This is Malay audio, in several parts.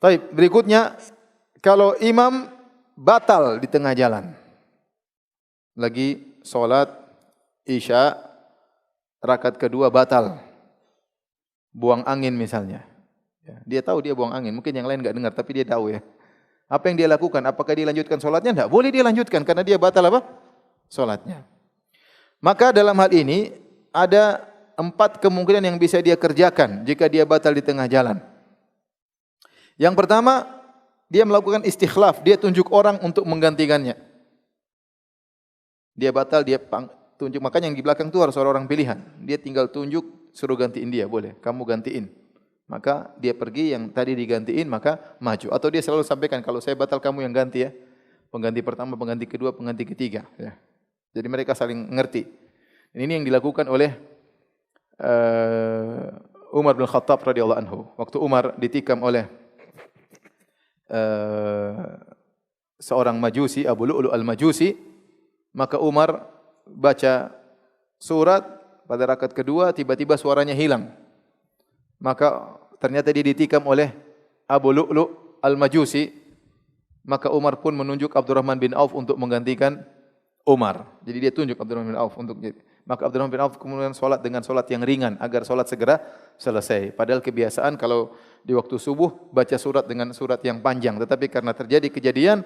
Baik, berikutnya kalau imam batal di tengah jalan. Lagi salat Isya rakaat kedua batal. Buang angin misalnya. Ya, dia tahu dia buang angin, mungkin yang lain enggak dengar tapi dia tahu ya. Apa yang dia lakukan? Apakah dia lanjutkan salatnya? Tidak boleh dia lanjutkan karena dia batal apa? Salatnya. Maka dalam hal ini ada 4 kemungkinan yang bisa dia kerjakan jika dia batal di tengah jalan. Yang pertama, dia melakukan istikhlaf, dia tunjuk orang untuk menggantikannya. Dia batal, dia tunjuk, makanya yang di belakang itu harus orang pilihan. Dia tinggal tunjuk, suruh gantiin dia, boleh, kamu gantiin. Maka dia pergi, yang tadi digantiin, maka maju. Atau dia selalu sampaikan, kalau saya batal kamu yang ganti ya. Pengganti pertama, pengganti kedua, pengganti ketiga. Ya. Jadi mereka saling ngerti. Ini yang dilakukan oleh Umar bin Khattab radhiyallahu anhu. Waktu Umar ditikam oleh seorang Majusi, Abu Lu'lu' al-Majusi, maka Umar baca surat pada rakaat kedua, tiba-tiba suaranya hilang. Maka ternyata dia ditikam oleh Abu Lu'lu' al-Majusi, maka Umar pun menunjuk Abdurrahman bin Auf untuk menggantikan Umar. Jadi dia tunjuk Abdurrahman bin Auf untuk jadi. Maka Abdurrahman bin Auf kemudian solat dengan solat yang ringan agar solat segera selesai. Padahal kebiasaan kalau di waktu subuh baca surat dengan surat yang panjang. Tetapi karena terjadi kejadian,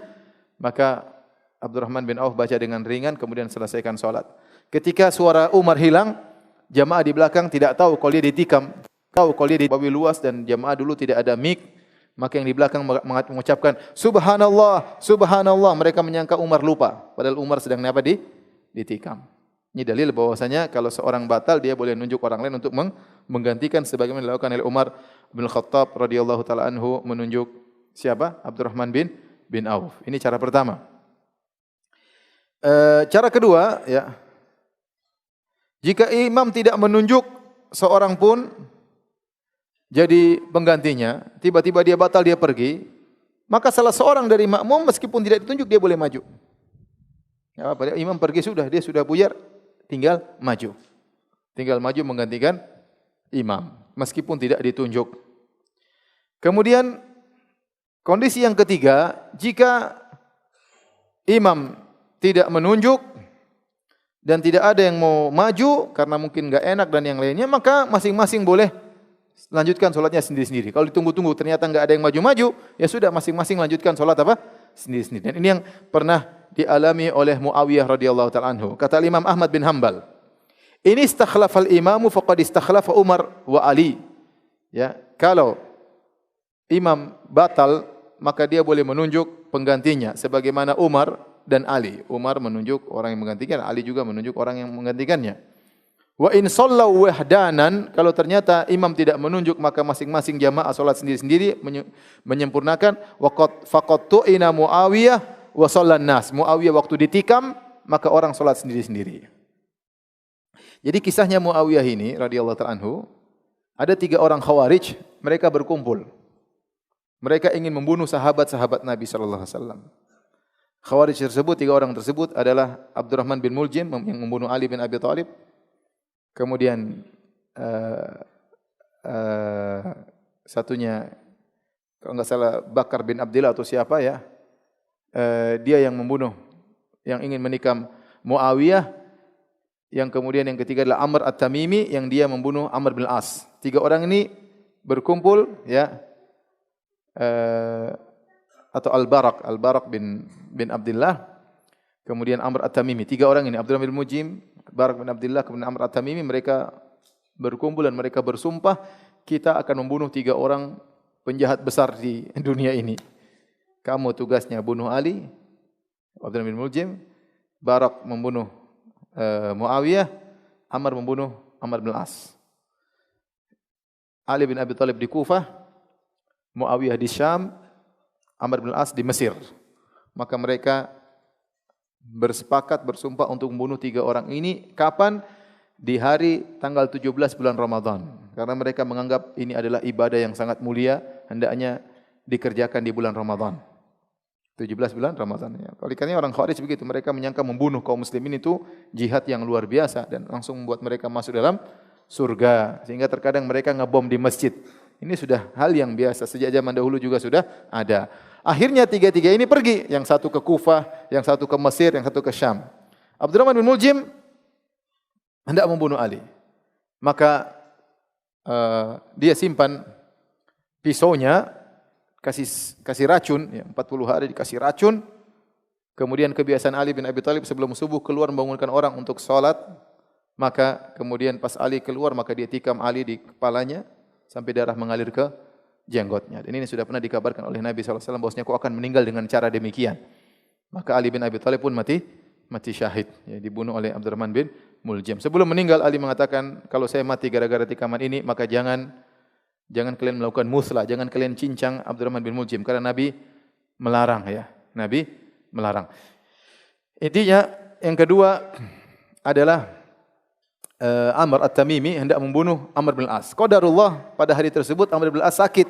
maka Abdurrahman bin Auf baca dengan ringan kemudian selesaikan solat. Ketika suara Umar hilang, jamaah di belakang tidak tahu kalau dia ditikam. Tahu kalau dia dibawi luas dan jamaah dulu tidak ada mic. Maka yang di belakang mengucapkan Subhanallah, Subhanallah. Mereka menyangka Umar lupa. Padahal Umar sedang ditikam. Ini dalil bahwasanya kalau seorang batal dia boleh nunjuk orang lain untuk menggantikan sebagaimana dilakukan oleh Umar bin Khattab radhiyallahu taala anhu menunjuk siapa? Abdurrahman bin Auf. Ini cara pertama. Cara kedua ya. Jika imam tidak menunjuk seorang pun jadi penggantinya, tiba-tiba dia batal dia pergi, maka salah seorang dari makmum meskipun tidak ditunjuk dia boleh maju. Ya, apa, imam pergi sudah, dia sudah buyar, tinggal maju. Tinggal maju menggantikan imam meskipun tidak ditunjuk. Kemudian kondisi yang ketiga, jika imam tidak menunjuk dan tidak ada yang mau maju karena mungkin enggak enak dan yang lainnya, maka masing-masing boleh lanjutkan solatnya sendiri-sendiri. Kalau ditunggu-tunggu ternyata enggak ada yang maju-maju, ya sudah masing-masing lanjutkan solat apa? Sendiri-sendiri. Dan ini yang pernah dialami oleh Muawiyah radhiyallahu taala anhu. Kata Imam Ahmad bin Hanbal, "Ini istakhlafal imamu faqad istakhlafa Umar wa Ali." Ya, kalau imam batal maka dia boleh menunjuk penggantinya sebagaimana Umar dan Ali. Umar menunjuk orang yang menggantikan, Ali juga menunjuk orang yang menggantikannya. Wa in sallau wahdanan, kalau ternyata imam tidak menunjuk maka masing-masing jamaah salat sendiri-sendiri menyempurnakan. Faqad tu'ina Muawiyah wa sallan nas. Muawiyah waktu ditikam maka orang salat sendiri-sendiri. Jadi kisahnya Muawiyah ini radhiyallahu ta'ala anhu, ada 3 orang Khawarij, mereka berkumpul. Mereka ingin membunuh sahabat-sahabat Nabi sallallahu alaihi wasallam. Khawarij tersebut, 3 orang tersebut adalah Abdurrahman bin Muljim yang membunuh Ali bin Abi Thalib. Kemudian satunya kalau enggak salah Bakar bin Abdillah atau siapa ya. Dia yang membunuh, yang ingin menikam Muawiyah. Yang kemudian yang ketiga adalah Amr At-Tamimi yang dia membunuh Amr bin As. 3 orang ini berkumpul ya. Atau Al-Barak bin Abdullah, kemudian Amr At-Tamimi. 3 orang ini, Abdurrahman bin Mujim, Barak bin Abdullah, kemudian Amr At-Tamimi, mereka berkumpul dan mereka bersumpah, kita akan membunuh 3 orang penjahat besar di dunia ini. Kamu tugasnya bunuh Ali, Abdurrahman bin Mujim, Barak membunuh Muawiyah, Amr membunuh Amr bin As. Ali bin Abi Thalib di Kufah, Muawiyah di Syam, Amr bin As di Mesir. Maka mereka bersepakat bersumpah untuk membunuh 3 orang ini. Kapan? Di hari tanggal 17 bulan Ramadan. Karena mereka menganggap ini adalah ibadah yang sangat mulia, hendaknya dikerjakan di bulan Ramadan. 17 bulan Ramadan. Oleh karena orang Khawarij begitu, mereka menyangka membunuh kaum muslimin itu jihad yang luar biasa dan langsung membuat mereka masuk dalam surga. Sehingga terkadang mereka ngebom di masjid. Ini sudah hal yang biasa, sejak zaman dahulu juga sudah ada. Akhirnya tiga-tiga ini pergi, yang satu ke Kufah, yang satu ke Mesir, yang satu ke Syam. Abdurrahman bin Muljim hendak membunuh Ali. Maka dia simpan pisaunya, kasih racun, ya, 40 hari dikasih racun. Kemudian kebiasaan Ali bin Abi Thalib sebelum subuh keluar membangunkan orang untuk salat. Maka kemudian pas Ali keluar, maka dia tikam Ali di kepalanya sampai darah mengalir ke jenggotnya. Dan ini sudah pernah dikabarkan oleh Nabi SAW bahwasanya kau akan meninggal dengan cara demikian. Maka Ali bin Abi Thalib pun mati syahid, ya, dibunuh oleh Abdurrahman bin Muljim. Sebelum meninggal Ali mengatakan, kalau saya mati gara-gara tikaman ini, maka jangan kalian melakukan muslah, jangan kalian cincang Abdurrahman bin Muljim, karena Nabi melarang, ya. Nabi melarang. Intinya yang kedua adalah Amr At-Tamimi hendak membunuh Amr bin Al-As. Qadarullah pada hari tersebut Amr bin Al-As sakit.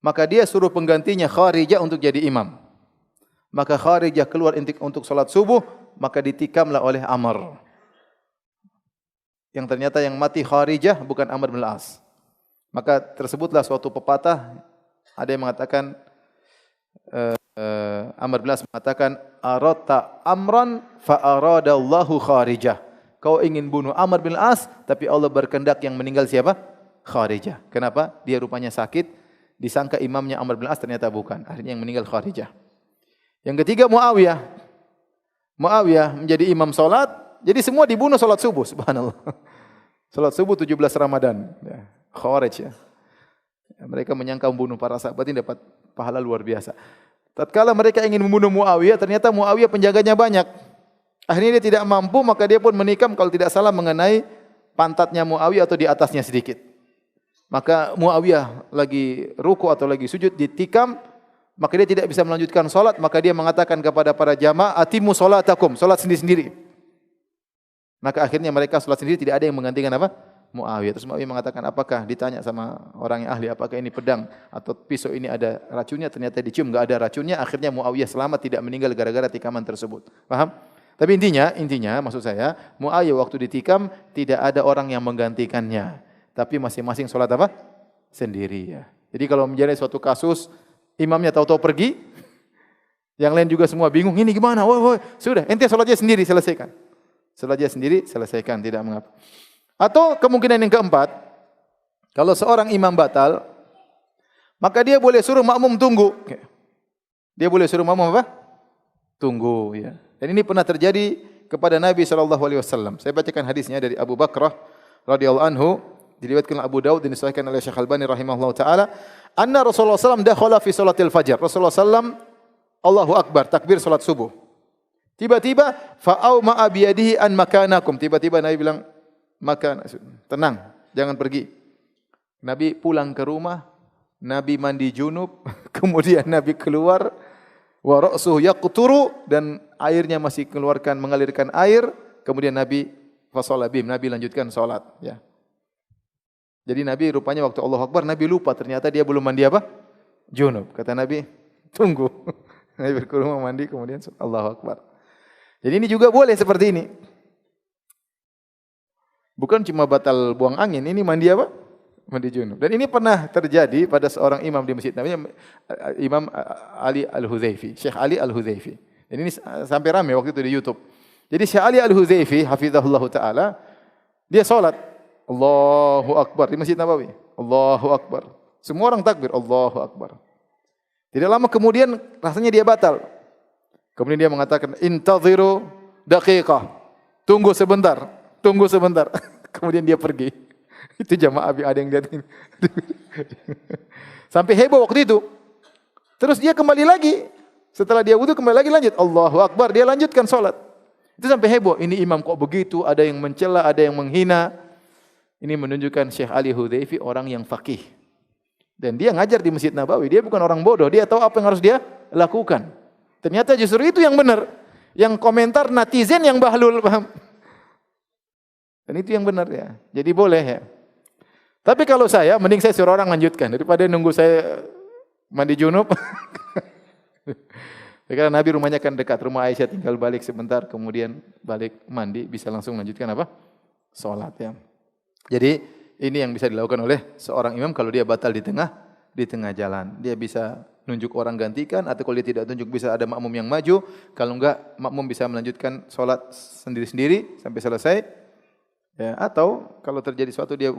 Maka dia suruh penggantinya Kharijah untuk jadi imam. Maka Kharijah keluar untuk salat subuh, maka ditikamlah oleh Amr. Yang ternyata yang mati Kharijah bukan Amr bin Al-As. Maka tersebutlah suatu pepatah, ada yang mengatakan Amr bin Al-As mengatakan arata amran fa aradallahu Kharijah. Kau ingin bunuh Amr bin Al-As, tapi Allah berkehendak yang meninggal siapa? Kharijah. Kenapa? Dia rupanya sakit, disangka imamnya Amr bin Al-As, ternyata bukan. Akhirnya yang meninggal Kharijah. Yang ketiga Muawiyah. Muawiyah menjadi imam salat, jadi semua dibunuh salat subuh, subhanallah. Salat subuh 17 Ramadan. Ya, Khawarij, ya. Mereka menyangka membunuh para sahabat ini dapat pahala luar biasa. Tatkala mereka ingin membunuh Muawiyah, ternyata Muawiyah penjaganya banyak. Akhirnya dia tidak mampu, maka dia pun menikam kalau tidak salah mengenai pantatnya Muawiyah atau di atasnya sedikit. Maka Muawiyah lagi ruku atau lagi sujud ditikam, maka dia tidak bisa melanjutkan salat, maka dia mengatakan kepada para jamaah, "Atimu salatakum," salat sendiri-sendiri. Maka akhirnya mereka salat sendiri, tidak ada yang menggantikan apa? Muawiyah. Terus Muawiyah mengatakan, apakah ditanya sama orang yang ahli, apakah ini pedang atau pisau ini ada racunnya? Ternyata dicium enggak ada racunnya. Akhirnya Muawiyah selamat, tidak meninggal gara-gara tikaman tersebut. Paham? Tapi intinya maksud saya, Muawiyah waktu ditikam tidak ada orang yang menggantikannya. Tapi masing-masing salat apa? Sendiri, ya. Jadi kalau menjadi suatu kasus imamnya tahu-tahu pergi, yang lain juga semua bingung, ini gimana? Woi, sudah, ente salatnya sendiri selesaikan. Salatnya sendiri selesaikan, tidak mengapa. Atau kemungkinan yang keempat, kalau seorang imam batal, maka dia boleh suruh makmum tunggu. Dia boleh suruh makmum apa? Tunggu, ya. Dan ini pernah terjadi kepada Nabi SAW. Saya bacakan hadisnya dari Abu Bakrah radhiyallahu anhu, diriwayatkan oleh Abu Daud dan disahihkan oleh Syekh Al-Albani rahimahullahu taala, anna Rasulullah SAW dakhala fi salatil fajr. Rasulullah SAW Allahu Akbar, takbir salat subuh. Tiba-tiba fa'auma biyadihi an makanakum. Tiba-tiba Nabi bilang, "Makan, tenang, jangan pergi." Nabi pulang ke rumah, Nabi mandi junub, kemudian Nabi keluar, wa ra'suhu yaqturu, dan airnya masih mengalirkan air, kemudian Nabi fasalla bihim, Nabi lanjutkan salat, ya. Jadi Nabi rupanya waktu Allahu Akbar, Nabi lupa ternyata dia belum mandi apa? Junub. Kata Nabi, "Tunggu." Nabi ke rumah mandi, kemudian Allahu Akbar. Jadi ini juga boleh seperti ini. Bukan cuma batal buang angin, ini mandi apa? Mandi junub. Dan ini pernah terjadi pada seorang imam di masjid, namanya Imam Ali Al-Huzaifi, Syekh Ali Al-Huzaifi. Dan ini sampai ramai waktu itu di YouTube. Jadi Syekh Ali Al-Huzaifi, hafizahullah ta'ala, dia salat, Allahu Akbar, di Masjid Nabawi. Allahu Akbar. Semua orang takbir, Allahu Akbar. Tidak lama kemudian rasanya dia batal. Kemudian dia mengatakan, "Intaziru daqiqah." Tunggu sebentar. Tunggu sebentar. Kemudian dia pergi. Itu jamaah ada yang lihat ini. Sampai heboh waktu itu. Terus dia kembali lagi. Setelah dia wudu kembali lagi lanjut. Allahu Akbar. Dia lanjutkan salat. Itu sampai heboh. Ini imam kok begitu. Ada yang mencela, ada yang menghina. Ini menunjukkan Syekh Ali Hudayfi orang yang faqih. Dan dia ngajar di Masjid Nabawi. Dia bukan orang bodoh. Dia tahu apa yang harus dia lakukan. Ternyata justru itu yang benar. Yang komentar netizen yang bahlul. Paham? Dan itu yang benar, ya. Jadi boleh, ya. Tapi kalau saya, mending saya suruh orang lanjutkan. Daripada nunggu saya mandi junub. Karena Nabi rumahnya kan dekat. Rumah Aisyah, tinggal balik sebentar. Kemudian balik mandi. Bisa langsung lanjutkan apa? Salat, ya. Jadi Ini yang bisa dilakukan oleh seorang imam kalau dia batal di tengah jalan. Dia bisa nunjuk orang gantikan, atau kalau dia tidak tunjuk bisa ada makmum yang maju. Kalau enggak, makmum bisa melanjutkan solat sendiri-sendiri sampai selesai. Ya, atau kalau terjadi suatu dia